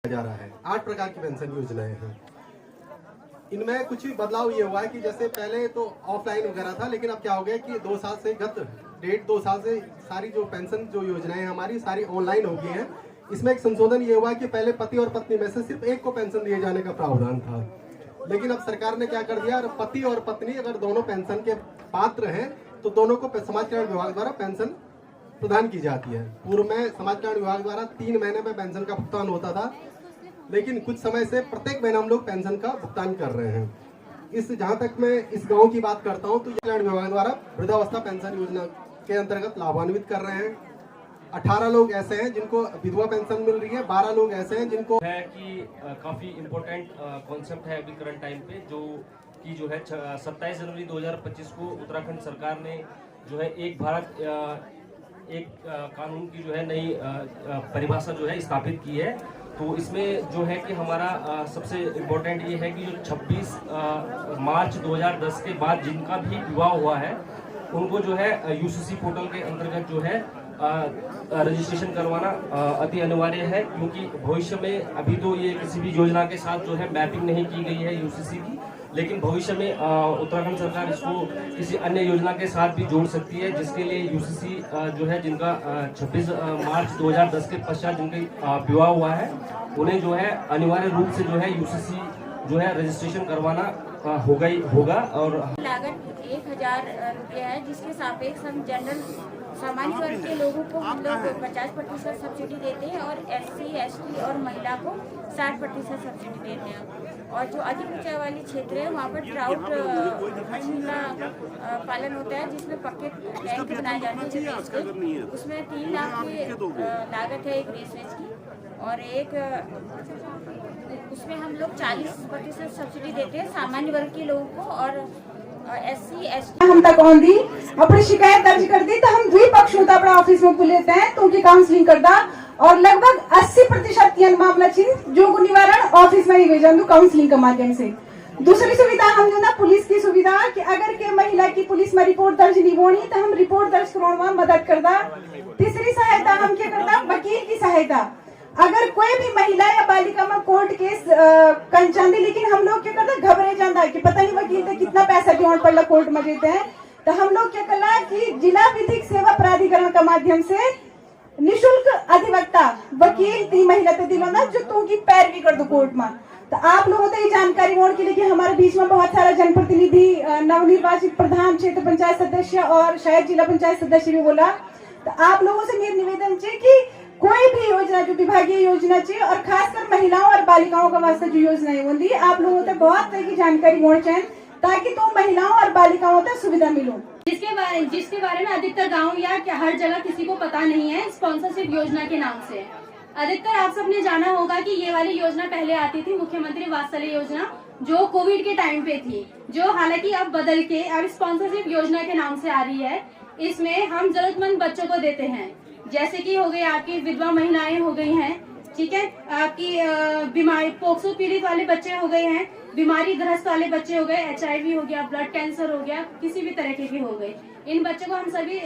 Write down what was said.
जा रहा है। 8 प्रकार की पेंशन योजनाएं हैं। इनमें कुछ बदलाव ये हुआ है कि जैसे पहले तो ऑफलाइन वगैरह था, लेकिन अब क्या हो गया कि 2 साल से डेढ़ 2 साल से सारी जो पेंशन जो योजनाएं हमारी सारी ऑनलाइन हो गई हैं। इसमें एक संशोधन ये हुआ कि पहले पति और पत्नी में से सिर्फ एक को पेंशन दिए जाने का प्रावधान था, लेकिन अब सरकार ने क्या कर दिया, पति और पत्नी अगर दोनों पेंशन के पात्र हैं तो दोनों को समाज कल्याण विभाग द्वारा पेंशन प्रदान की जाती है। पूर्व में समाज कल्याण विभाग द्वारा 3 महीने में पेंशन का भुगतान होता था, लेकिन कुछ समय से प्रत्येक महीना हम लोग पेंशन का भुगतान कर रहे हैं। जहाँ तक मैं इस गांव की बात करता हूँ तो कल्याण विभाग द्वारा वृद्धावस्था पेंशन योजना के अंतर्गत लाभान्वित कर रहे हैं। 18 लोग ऐसे हैं जिनको विधवा पेंशन मिल रही है, 12 लोग ऐसे हैं जिनको है कि काफी इम्पोर्टेंट कॉन्सेप्ट है अभी करंट टाइम पे, जो है 27 जनवरी 2025 को उत्तराखंड सरकार ने जो है एक भारत एक कानून की जो है नई परिभाषा जो है स्थापित की है। तो इसमें जो है कि हमारा सबसे इम्पोर्टेंट ये है कि जो 26 मार्च 2010 के बाद जिनका भी विवाह हुआ है उनको जो है यूसीसी पोर्टल के अंतर्गत जो है रजिस्ट्रेशन करवाना अति अनिवार्य है, क्योंकि भविष्य में अभी तो ये किसी भी योजना के साथ जो है मैपिंग नहीं की गई है यूसीसी की, लेकिन भविष्य में उत्तराखंड सरकार इसको किसी अन्य योजना के साथ भी जोड़ सकती है, जिसके लिए यूसीसी जो है जिनका 26 मार्च 2010 के पश्चात जिनका विवाह हुआ है उन्हें जो है अनिवार्य रूप से जो है यूसीसी जो है रजिस्ट्रेशन करवाना होगा। और लागत 1000 रुपये है, जिसके सापेक्ष हम जनरल सामान्य वर्ग के लोगों को हम लोग 50% सब्सिडी देते हैं और SC, ST और महिला को 60% सब्सिडी देते हैं। और जो अधिक ऊंचाई वाली क्षेत्र है वहाँ पर ट्राउट मछली का पालन होता है, जिसमें पक्के टैंक बनाए जाते हैं। उसमें 3 लाख की लागत है एक रेसवेज की, और एक उसमें हम लोग 40% सब्सिडी देते हैं सामान्य वर्ग के लोगों को। और SC, ST हम तक आंदी अपनी शिकायत दर्ज कर दी तो हम द्विपक्ष होता अपना ऑफिस में बुलाते हैं तो उनकी काउंसलिंग करता और लगभग 80% मामला चीज जो निवारण ऑफिस में ही भेजा काउंसलिंग के माध्यम से। दूसरी सुविधा हम जो ना पुलिस की सुविधा कि अगर के महिला की पुलिस में रिपोर्ट दर्ज नहीं होनी तो हम रिपोर्ट दर्ज करवाने में मदद करता। तीसरी सहायता हम क्या करता, वकील की सहायता। अगर कोई भी महिला या बालिका में कोर्ट केस कंचांदी, लेकिन हम लोग क्या करते घबरे जाता है कि पता नहीं वकील ने कितना पैसा जोड़ पड़ला कोर्ट में देते हैं, तो हम लोग क्या करना कि जिला विधिक सेवा प्राधिकरण के माध्यम से निशुल्क अधिवक्ता वकील 3 महिला ते दिलाना जो तुमकी पैरवी कर दो कोर्ट में। तो आप लोगों को ये जानकारी होने के लिए कि हमारे बीच में बहुत सारा जनप्रतिनिधि, नवनिर्वाचित प्रधान, क्षेत्र पंचायत सदस्य और शायद जिला पंचायत सदस्य भी बोला, तो आप लोगों से मेरा निवेदन है कि कोई भी योजना जो विभागीय योजना चाहिए और खासकर महिलाओं और बालिकाओं का वास्ते जो योजनाएं होती है आप लोगों तक बहुत तरह की जानकारी होनी चाहिए, ताकि तो महिलाओं और बालिकाओं तक सुविधा मिलो। जिसके बारे में अधिकतर गांव या हर जगह किसी को पता नहीं है, स्पॉन्सरशिप योजना के नाम से। अधिकतर आप सबने जाना होगा कि ये वाली योजना पहले आती थी, मुख्यमंत्री वात्सल्य योजना, जो कोविड के टाइम पे थी, जो हालांकि अब बदल के अब स्पॉन्सरशिप योजना के नाम से आ रही है। इसमें हम जरूरतमंद बच्चों को देते हैं, जैसे कि हो गई आपकी विधवा महिलाएं हो गई हैं, ठीक है, आपकी बीमारी पोक्सो पीड़ित वाले बच्चे हो गए हैं, बीमारी ग्रस्त वाले बच्चे हो गए, HIV हो गया, ब्लड कैंसर हो गया, किसी भी तरह के भी हो गए। इन बच्चों को हम सभी